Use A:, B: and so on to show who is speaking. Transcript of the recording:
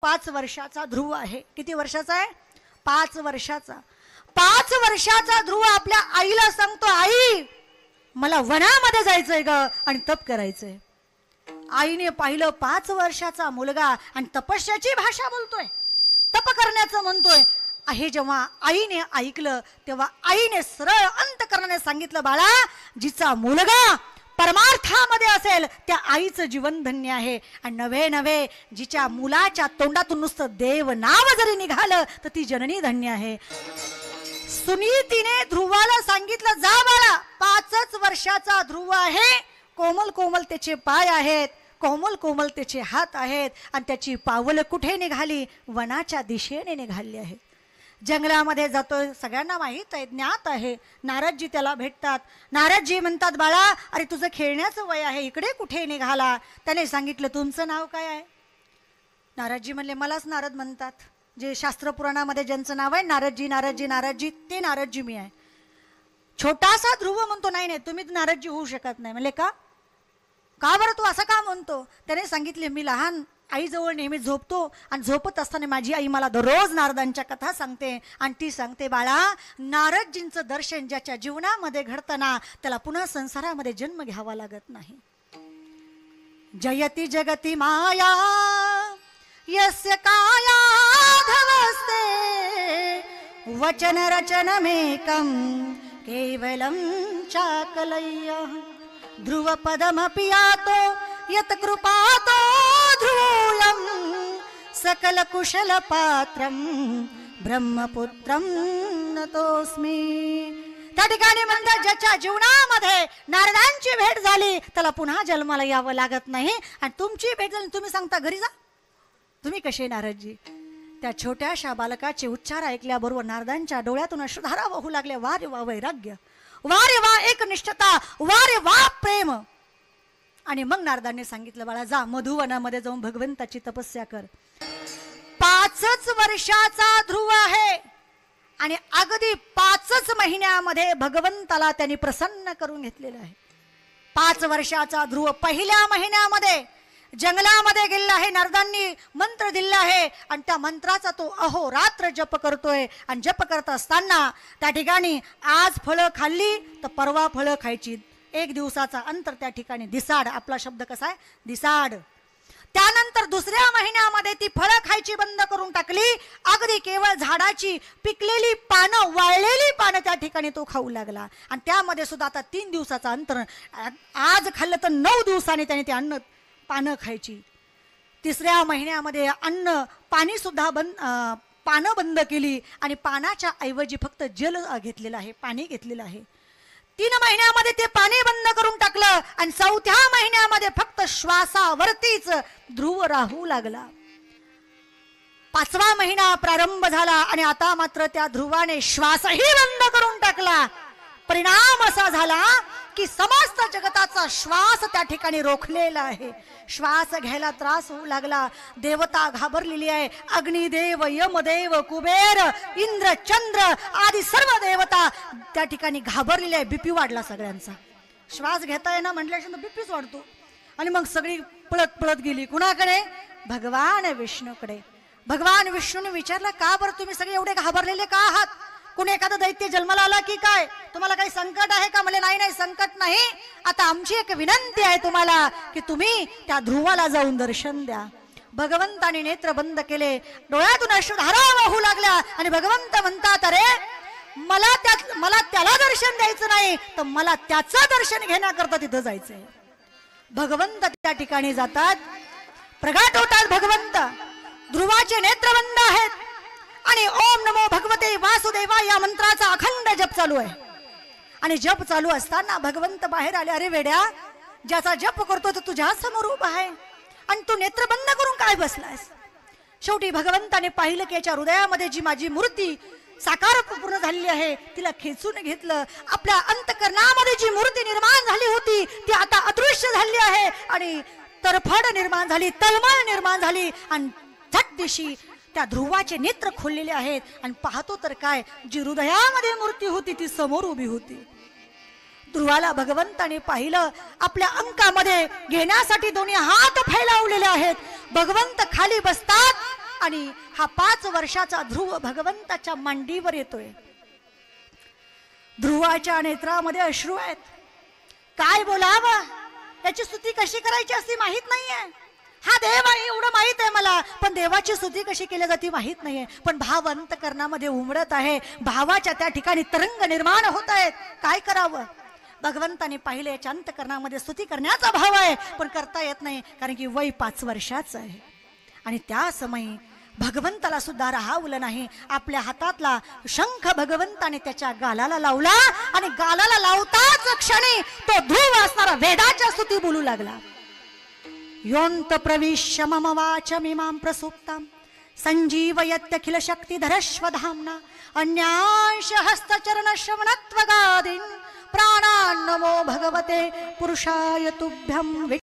A: 5 वर्षाचा ध्रुव आहे. किती वर्षाचा आहे? 5 वर्षाचा. 5 वर्षाचा ध्रुव आपल्या आईला सांगतो, आई मला वनामध्ये जायचंय ग आणि तप करायचंय. आईने पाहिलं 5 वर्षाचा मुलगा आणि तपस्याची भाषा बोलतोय, तप करण्याचं म्हणतोय. हे जेव्हा आईने ऐकलं तेव्हा आईने सरळ अंतकरणाने सांगितलं, बाळा जिचा मुलगा परमार्थामध्ये असेल त्या आईचं जीवन धन्य आहे. आणि नव्हे नव्हे जिच्या मुलाच्या तोंडातून नुसतं देव नाव जरी निघालं तर ती जननी धन्य आहे. सुनीतीने ध्रुवाला सांगितलं, जा बाळा 5च वर्षाचा ध्रुव आहे, कोमल कोमल त्याचे पाय आहेत, कोमल कोमल त्याचे हात आहेत आणि त्याची पावलं कुठे निघाली? वनाच्या दिशेने निघाली आहेत. जंगलामध्ये जातोय, सगळ्यांना माहीत आहे, ज्ञात आहे. नारदजी त्याला भेटतात. नारदजी म्हणतात, बाळा अरे तुझं खेळण्याचं वय आहे, इकडे कुठे निघाला? त्याने सांगितलं, तुमचं नाव काय आहे? नारदजी म्हणले, मलाच नारद म्हणतात. जे शास्त्रपुराणामध्ये ज्यांचं नाव आहे नारदजी नारदजी नारदजी, ते नारदजी मी आहे. छोटासा ध्रुव म्हणतो, नाही नाही तुम्ही नारदजी होऊ शकत नाही. म्हणले, का बरं तू असं का म्हणतो? त्याने सांगितले, मी लहान आईजवळ नेहमी झोपतो आणि झोपत असताना माझी आई मला दररोज नारदांच्या कथा सांगते आणि ती सांगते, बाळा नारदजींचं दर्शन ज्याच्या जीवनामध्ये घडतं ना त्याला पुन्हा संसारामध्ये जन्म घ्यावा लागत नाही. जयती जगती माया यस्य काया धवस्ते वचन रचनमेकं केवलं चाकलय्य ध्रुवपदमपि यातो यत कृपातो ध्रुवं सकल कुशल पात्रं ब्रह्मपुत्रं नतोस्मी. त्या ठिकाणी म्हणतात, ज्याच्या जीवनामध्ये नारदांची भेट झाली त्याला पुन्हा जन्माला यावं लागत नाही. आणि तुमची भेट झाली, तुम्ही सांगता घरी जा, तुम्ही कसे नारदजी? त्या छोट्याशा बालकाचे उच्चार ऐकल्याबरोबर नारदांच्या डोळ्यातून अश्रुधारा वाहू लागल्या. वा रे वा वैराग्य, वा रे वा एकनिष्ठता, वा रे वा प्रेम. आणि मग नारदांनी सांगितलं, बाळा जा मधुवनामध्ये जाऊन भगवंताची तपस्या कर. 5च वर्षाचा ध्रुव आहे आणि अगदी 5च महिन्यामध्ये भगवंताला त्यांनी प्रसन्न करून घेतलेलं आहे. 5 वर्षाचा ध्रुव पहिल्या महिन्यामध्ये जंगलामध्ये गेलेला आहे. नारदांनी मंत्र दिला आहे आणि त्या मंत्राचा तो अहोरात्र जप करतोय. आणि जप करत असताना त्या ठिकाणी आज फळं खाल्ली तर परवा फळं खायची. 1 दिवसाचा अंतर त्या ठिकाणी. दिसाड, आपला शब्द कसा आहे? दिसाड. त्यानंतर दुसऱ्या महिन्यामध्ये ती फळं खायची बंद करून टाकली. अगदी केवळ झाडाची पिकलेली पानं, वाळलेली पानं त्या ठिकाणी तो खाऊ लागला. आणि त्यामध्ये सुद्धा आता 3 दिवसाचा अंतर. आज खाल्लं तर 9 दिवसांनी त्याने ते अन्न पानं खायची. तिसऱ्या महिन्यामध्ये अन्न पाणी सुद्धा पानं बंद केली आणि पानाच्या ऐवजी फक्त जल घेतलेलं आहे, पाणी घेतलेलं आहे. 3 महिन्यामध्ये ते पाणी बंद करून टाकलं आणि 4थ्या महिन्यामध्ये फक्त श्वासावरतीच ध्रुव राहू लागला. 5वा महिना प्रारंभ झाला आणि आता मात्र त्या ध्रुवाने श्वासही बंद करून टाकला. परिणाम असा झाला की समस्त जगताचा श्वास त्या ठिकाणी रोखलेला आहे. श्वास घ्यायला त्रास होऊ लागला. देवता घाबरलेली आहे. अग्निदेव, यमदेव, कुबेर, इंद्र, चंद्र आदी सर्व देवता त्या ठिकाणी घाबरलेले आहे. बीपी वाढला सगळ्यांचा. श्वास घेता येणं म्हटल्याशिवाय बीपीच वाढतो. आणि मग सगळी पळत पळत गेली कुणाकडे? भगवान विष्णूकडे. भगवान विष्णूने विचारलं, का बरं तुम्ही सगळे एवढे घाबरलेले का आहात? कुणी एखादं दैत्य जन्माला आला की काय? तुम्हाला काही संकट आहे का? म्हणले, नाही नाही संकट नाही. आता आमची एक विनंती आहे तुम्हाला की तुम्ही त्या ध्रुवाला जाऊन दर्शन द्या. भगवंताने नेत्र बंद केले. डोळ्यातून अश्रुधारा वाहू लागल्या आणि भगवंत म्हणतात, अरे मला त्याला दर्शन द्यायचं नाही तर मला त्याचं दर्शन घेण्याकरता तिथं जायचंय. भगवंत त्या ठिकाणी जातात. प्रगट होतात भगवंत. ध्रुवाचे नेत्र बंद आहेत आणि ओम नमो भगवते वासुदेवा या मंत्राचा अखंड जप चालू आहे. आणि जप चालू असताना भगवंत बाहेर आले. अरे वेड्या, ज्याचा जप करतो तो तुझ्या समोर उभा आहे आणि तू नेत्र बंद करून काय बसलायस? शेवटी भगवंताने पाहिलं की याच्या हृदयामध्ये जी माझी मूर्ती साकार पूर्ण झालेली आहे तिला खेचून घेतलं. आपल्या अंतकरणामध्ये जी मूर्ती निर्माण झाली होती ती आता अदृश्य झाली आहे आणि तरफड निर्माण झाली, तळमळ निर्माण झाली आणि झट दिशी त्या ध्रुवाचे नेत्र खोललेले आहेत. आणि पाहतो तर काय, जी हृदयामध्ये मूर्ती होती ती समोर उभी होती. ध्रुवाला भगवंताने पाहिलं. आपल्या अंकामध्ये घेण्यासाठी दोन्ही हात फैलावलेले आहेत. भगवंत खाली बसतात आणि हा 5 वर्षाचा ध्रुव भगवंताच्या मांडीवर येतोय. ध्रुवाच्या नेत्रामध्ये अश्रू आहेत. काय बोलावं, याची स्तुती कशी करायची असती माहित नाहीये. हा देव आहे एवढं माहित आहे मला, पण देवाची स्तुती कशी केली जाती माहित नाहीये. पण भाव अंतकरणामध्ये उमडत आहे, भावाच्या त्या ठिकाणी तरंग निर्माण होत आहेत. काय करावं? भगवंताने पाहिले याच्या अंतकरणामध्ये स्तुती करण्याचा भाव आहे, पण करता येत नाही, कारण की वय 5 वर्षाचं आहे. आणि त्या समयी भगवंताला सुद्धा राहावलं नाही. आपल्या हातातला शंख भगवंताने त्याच्या गालाला लावला आणि गालाला लावताच क्षणी तो ध्रुव असणारा वेदाच्या स्तुती बोलू लागला. योंत प्रविश्य मम वाचमिमां प्रसुप्तां संजीवयत्यखिल शक्तिधरश्वधाम्ना अन्यांश हस्तचरण श्रवणत्वगादीन् प्राणान्नमो भगवते पुरुषाय तुभ्यं.